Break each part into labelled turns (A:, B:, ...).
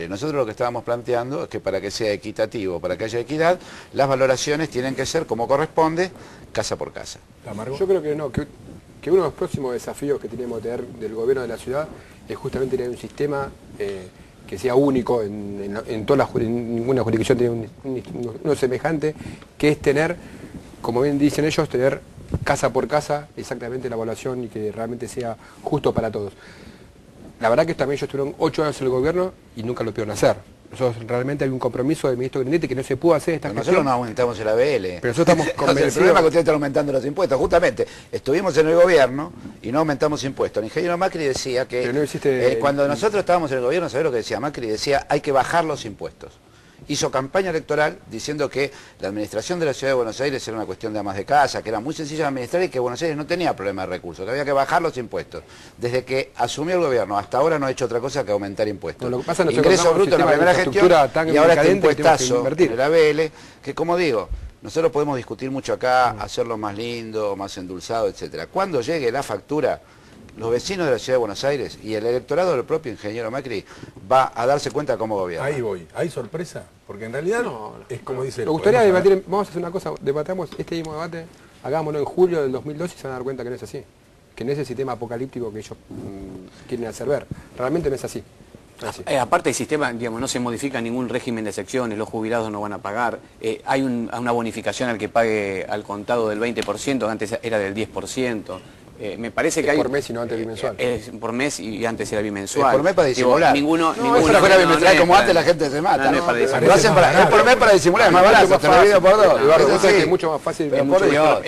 A: Nosotros lo que estábamos planteando es que para que sea equitativo, para que haya equidad, las valoraciones tienen que ser como corresponde, casa por casa.
B: Yo creo que no, que uno de los próximos desafíos que tenemos que tener del gobierno de la ciudad es justamente tener un sistema que sea único en toda ninguna jurisdicción tiene uno semejante, que es tener, como bien dicen ellos, tener casa por casa exactamente la evaluación y que realmente sea justo para todos. La verdad que también ellos estuvieron 8 años en el gobierno y nunca lo pudieron hacer. Nosotros realmente hay un compromiso del ministro Grindetti que no se pudo hacer esta gestión.
A: Nosotros no aumentamos el ABL.
B: Pero nosotros estamos convencidos.
A: El problema es que ustedes están aumentando los impuestos. Justamente, estuvimos en el gobierno y no aumentamos impuestos. El ingeniero Macri decía que cuando nosotros estábamos en el gobierno, ¿sabés lo que decía Macri? Decía, hay que bajar los impuestos. Hizo campaña electoral diciendo que la administración de la Ciudad de Buenos Aires era una cuestión de amas de casa, que era muy sencilla de administrar y que Buenos Aires no tenía problema de recursos, que había que bajar los impuestos. Desde que asumió el gobierno hasta ahora no ha hecho otra cosa que aumentar impuestos.
B: No, lo que pasa es que
A: ingreso bruto en la primera gestión y ahora este impuestazo en el ABL, que como digo, nosotros podemos discutir mucho acá, hacerlo más lindo, más endulzado, etcétera. Cuando llegue la factura, los vecinos de la Ciudad de Buenos Aires y el electorado del propio ingeniero Macri va a darse cuenta de cómo gobierna.
C: Ahí voy. ¿Hay sorpresa? Porque en realidad es como dice...
B: Me gustaría debatir, vamos a hacer una cosa, debatamos este mismo debate, hagámoslo en julio del 2002 y se van a dar cuenta que no es así. Que no es el sistema apocalíptico que ellos quieren hacer ver. Realmente no es así.
D: Aparte del sistema, digamos, no se modifica ningún régimen de secciones, los jubilados no van a pagar, hay una bonificación al que pague al contado del 20%, que antes era del 10%. Me parece que hay...
B: por mes y no antes bimensual.
D: Por mes y antes era bimensual.
A: Por mes para disimular.
D: Ninguno
A: fuera bimensual como antes la gente se mata.
D: No es para disimular.
A: Lo hacen es por mes para disimular, es más barato, te lo divido por dos.
B: Es mucho más fácil.
D: Es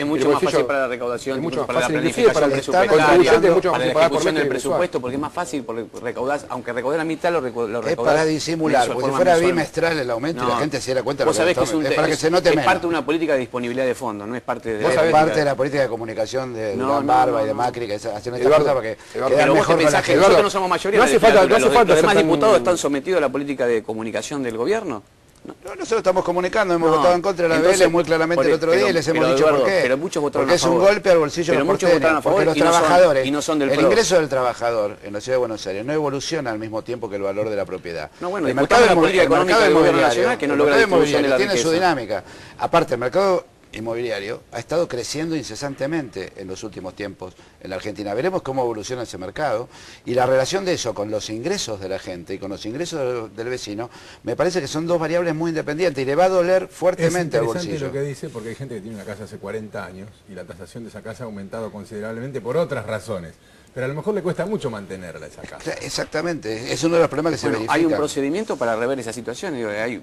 D: mucho más fácil para la recaudación,
B: es mucho más
D: para la
B: fácil
D: planificación
B: presupuestaria,
D: para la ejecución del presupuesto, porque es más fácil, porque recaudás, aunque recaudás la mitad, lo recaudás.
A: Es para disimular, porque si fuera bimestral el aumento y la gente se diera cuenta de lo que es para que se note menos.
D: Es parte de una política de disponibilidad de fondos, no es parte de...
A: Es parte de la política de comunicación de Durán Barba y de Macri, que hacen esta cosa para que
D: pero vos te pensás que nosotros no somos mayoría,
B: no hace falta,
D: los demás diputados están sometidos a la política de comunicación del gobierno.
A: No, nosotros estamos comunicando, hemos votado en contra de la ABL muy claramente el otro día y les hemos dicho por qué.
D: Pero muchos votaron
A: porque
D: a favor.
A: Es un golpe al bolsillo de los porteños, porque los trabajadores, el ingreso del trabajador en la Ciudad de Buenos Aires no evoluciona al mismo tiempo que el valor de la propiedad.
D: No, bueno, el mercado de la política económica del gobierno nacional que no logra la distribución de la riqueza.
A: Tiene su dinámica. Aparte, el mercado inmobiliario ha estado creciendo incesantemente en los últimos tiempos en la Argentina. Veremos cómo evoluciona ese mercado y la relación de eso con los ingresos de la gente y con los ingresos del vecino, me parece que son dos variables muy independientes y le va a doler fuertemente al bolsillo.
C: Es interesante lo que dice, porque hay gente que tiene una casa hace 40 años y la tasación de esa casa ha aumentado considerablemente por otras razones. Pero a lo mejor le cuesta mucho mantenerla esa casa.
A: Exactamente, es uno de los problemas que se verifican.
D: Hay un procedimiento para rever esa situación,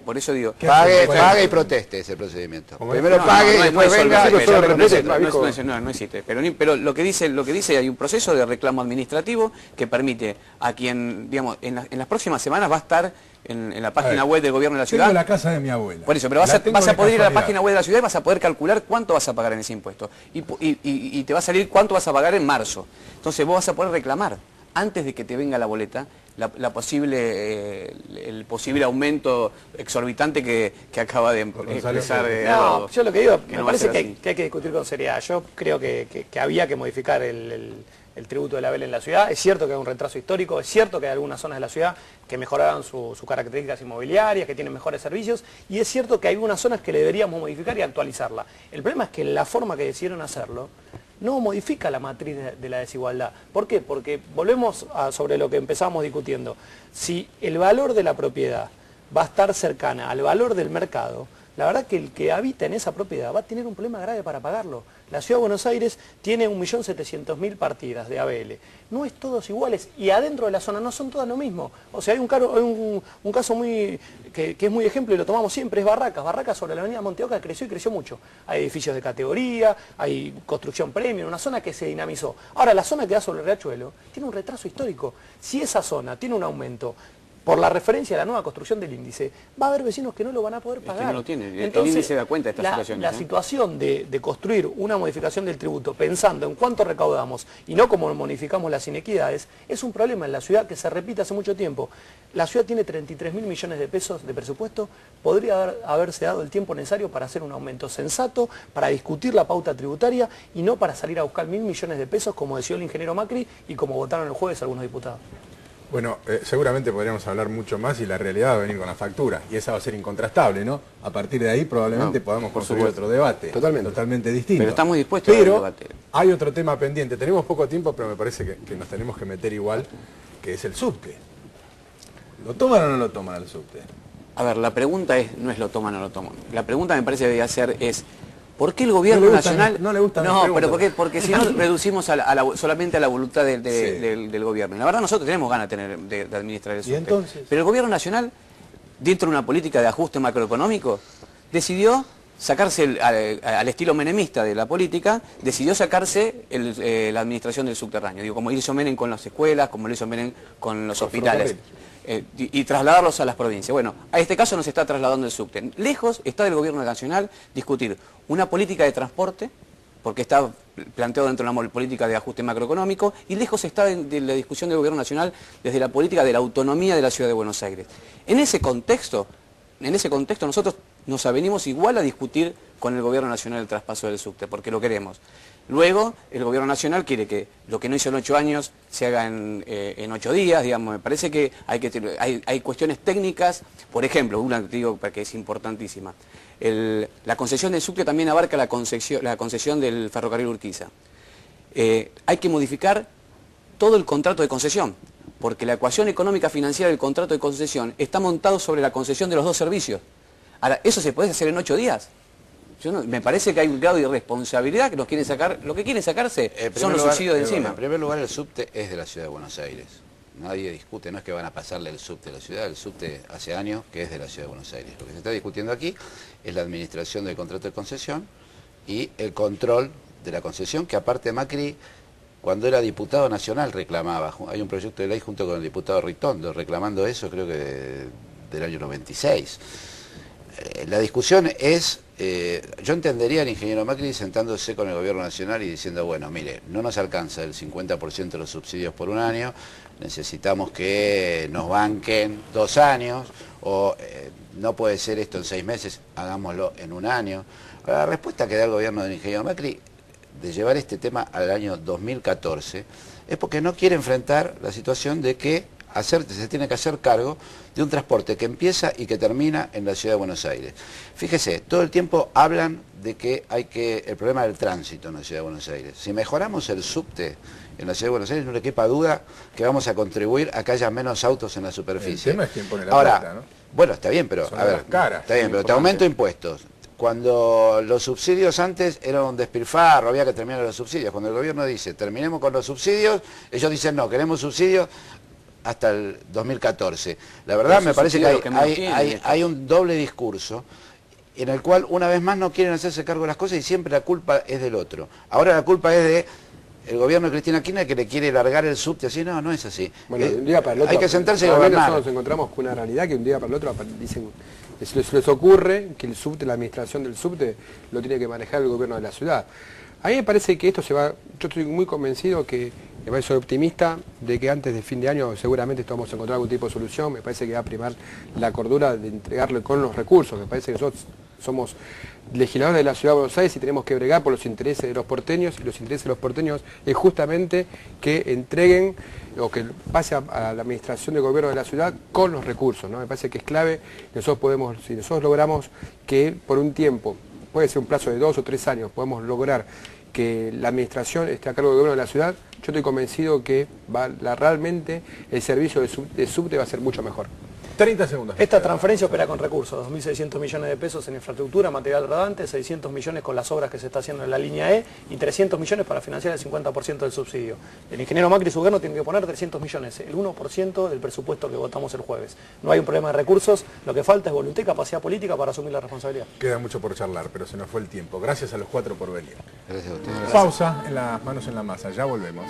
D: por eso digo...
A: Pague y proteste ese procedimiento. Primero pague y después venga...
D: No existe, pero lo que dice hay un proceso de reclamo administrativo que permite a quien, digamos, en las próximas semanas va a estar en la página web del gobierno de la ciudad.
C: Tengo la casa de mi abuela.
D: Por eso, pero vas a poder ir a la página web de la ciudad y vas a poder calcular cuánto vas a pagar en ese impuesto. Y te va a salir cuánto vas a pagar en marzo. Entonces vos vas a poder reclamar, antes de que te venga la boleta, el posible aumento exorbitante que acaba de expresar Eduardo.
E: Yo lo que digo, me parece que hay que discutir con seriedad. Yo creo que había que modificar el tributo de la ABL en la ciudad. Es cierto que hay un retraso histórico, es cierto que hay algunas zonas de la ciudad que mejoraron sus características inmobiliarias, que tienen mejores servicios, y es cierto que hay algunas zonas que le deberíamos modificar y actualizarla. El problema es que la forma que decidieron hacerlo no modifica la matriz de la desigualdad. ¿Por qué? Porque volvemos sobre lo que empezamos discutiendo. Si el valor de la propiedad va a estar cercana al valor del mercado, la verdad que el que habita en esa propiedad va a tener un problema grave para pagarlo. La Ciudad de Buenos Aires tiene 1.700.000 partidas de ABL. No es todos iguales y adentro de la zona no son todas lo mismo. O sea, hay un caso muy que es muy ejemplo y lo tomamos siempre, es Barracas. Barracas sobre la avenida Monteoca creció y creció mucho. Hay edificios de categoría, hay construcción premium, una zona que se dinamizó. Ahora, la zona que da sobre el Riachuelo tiene un retraso histórico. Si esa zona tiene un aumento por la referencia a la nueva construcción del índice, va a haber vecinos que no lo van a poder pagar.
D: Es que no lo tiene.
E: Entonces,
D: el índice da cuenta de esta situación.
E: La situación de construir una modificación del tributo pensando en cuánto recaudamos y no cómo modificamos las inequidades, es un problema en la ciudad que se repite hace mucho tiempo. La ciudad tiene 33.000 millones de pesos de presupuesto, podría haberse dado el tiempo necesario para hacer un aumento sensato, para discutir la pauta tributaria y no para salir a buscar 1.000 millones de pesos como decía el ingeniero Macri y como votaron el jueves algunos diputados.
C: Bueno, seguramente podríamos hablar mucho más y la realidad va a venir con la factura. Y esa va a ser incontrastable, ¿no? A partir de ahí probablemente podamos construir otro debate. Totalmente distinto.
D: Pero estamos dispuestos a debate.
C: Hay otro tema pendiente. Tenemos poco tiempo, pero me parece que nos tenemos que meter igual, que es el subte. ¿Lo toman o no lo toman al subte?
D: A ver, la pregunta no es lo toman o no lo toman. La pregunta me parece que debería ser ¿por qué el gobierno nacional...
C: No le gusta.
D: No, pero porque si no reducimos solamente a la voluntad del gobierno. Y la verdad nosotros tenemos ganas de administrar el subte.
C: Entonces?
D: Pero el gobierno nacional, dentro de una política de ajuste macroeconómico, decidió sacarse, al estilo menemista de la política, decidió sacarse la administración del subterráneo. Digo, como hizo Menem con las escuelas, como lo hizo Menem con los hospitales. Y trasladarlos a las provincias. Bueno, a este caso nos está trasladando el subte. Lejos está del gobierno nacional discutir una política de transporte, porque está planteado dentro de una política de ajuste macroeconómico, y lejos está de la discusión del gobierno nacional desde la política de la autonomía de la ciudad de Buenos Aires. En ese contexto nosotros nos avenimos igual a discutir con el gobierno nacional el traspaso del subte, porque lo queremos. Luego, el gobierno nacional quiere que lo que no hizo en 8 años se haga en 8 días, digamos. Me parece que hay cuestiones técnicas, por ejemplo, una que te digo que es importantísima. La concesión del subte también abarca la concesión del ferrocarril Urquiza. Hay que modificar todo el contrato de concesión, porque la ecuación económica financiera del contrato de concesión está montado sobre la concesión de los 2 servicios. Ahora, ¿eso se puede hacer en 8 días? Me parece que hay un grado de irresponsabilidad que nos quieren sacar. Lo que quieren sacarse son los subsidios de encima.
A: En primer lugar, el subte es de la ciudad de Buenos Aires. Nadie discute, no es que van a pasarle el subte a la ciudad, el subte hace años que es de la ciudad de Buenos Aires. Lo que se está discutiendo aquí es la administración del contrato de concesión y el control de la concesión, que aparte Macri, cuando era diputado nacional, reclamaba. Hay un proyecto de ley junto con el diputado Ritondo reclamando eso, creo que del año 96. La discusión es, yo entendería al ingeniero Macri sentándose con el gobierno nacional y diciendo, bueno, mire, no nos alcanza el 50% de los subsidios por un año, necesitamos que nos banquen 2 años, o no puede ser esto en 6 meses, hagámoslo en 1 año. Ahora, la respuesta que da el gobierno del ingeniero Macri de llevar este tema al año 2014 es porque no quiere enfrentar la situación de que se tiene que hacer cargo de un transporte que empieza y que termina en la ciudad de Buenos Aires. Fíjese, todo el tiempo hablan de que el problema del tránsito en la ciudad de Buenos Aires. Si mejoramos el subte en la ciudad de Buenos Aires, no le quepa duda que vamos a contribuir a que haya menos autos en la superficie.
C: El tema es quién pone la plata, ¿no?
A: Bueno, está bien, pero
C: a ver,
A: está bien, pero te aumento impuestos. Cuando los subsidios antes eran un despilfarro, había que terminar los subsidios. Cuando el gobierno dice, terminemos con los subsidios, ellos dicen, no, queremos subsidios hasta el 2014. La verdad me parece que hay un doble discurso en el cual una vez más no quieren hacerse cargo de las cosas y siempre la culpa es del otro. Ahora la culpa es del gobierno de Cristina Kirchner, que le quiere largar el subte así. No, no es así.
B: Bueno, un día para el otro,
A: hay que sentarse y gobernar.
B: Nosotros nos encontramos con una realidad que un día para el otro dicen, les ocurre que el subte, la administración del subte lo tiene que manejar el gobierno de la ciudad. A mí me parece que esto se va, yo estoy muy convencido que, me parece optimista de que antes de fin de año seguramente esto vamos a encontrar algún tipo de solución. Me parece que va a primar la cordura de entregarle con los recursos. Me parece que nosotros somos legisladores de la ciudad de Buenos Aires y tenemos que bregar por los intereses de los porteños, y los intereses de los porteños es justamente que entreguen o que pase a la administración del gobierno de la ciudad con los recursos, ¿no? Me parece que es clave. Si nosotros logramos que por un tiempo, puede ser un plazo de 2 o 3 años, podemos lograr que la administración esté a cargo del gobierno de la ciudad, yo estoy convencido que realmente el servicio de subte va a ser mucho mejor.
C: 30 segundos.
E: Esta transferencia opera con recursos, 2.600 millones de pesos en infraestructura, material rodante, 600 millones con las obras que se está haciendo en la línea E y 300 millones para financiar el 50% del subsidio. El ingeniero Macri y su gobierno tienen que poner 300 millones, el 1% del presupuesto que votamos el jueves. No hay un problema de recursos, lo que falta es voluntad y capacidad política para asumir la responsabilidad.
C: Queda mucho por charlar, pero se nos fue el tiempo. Gracias a los 4 por venir.
A: Gracias a ustedes.
C: Pausa en las manos en la masa, ya volvemos.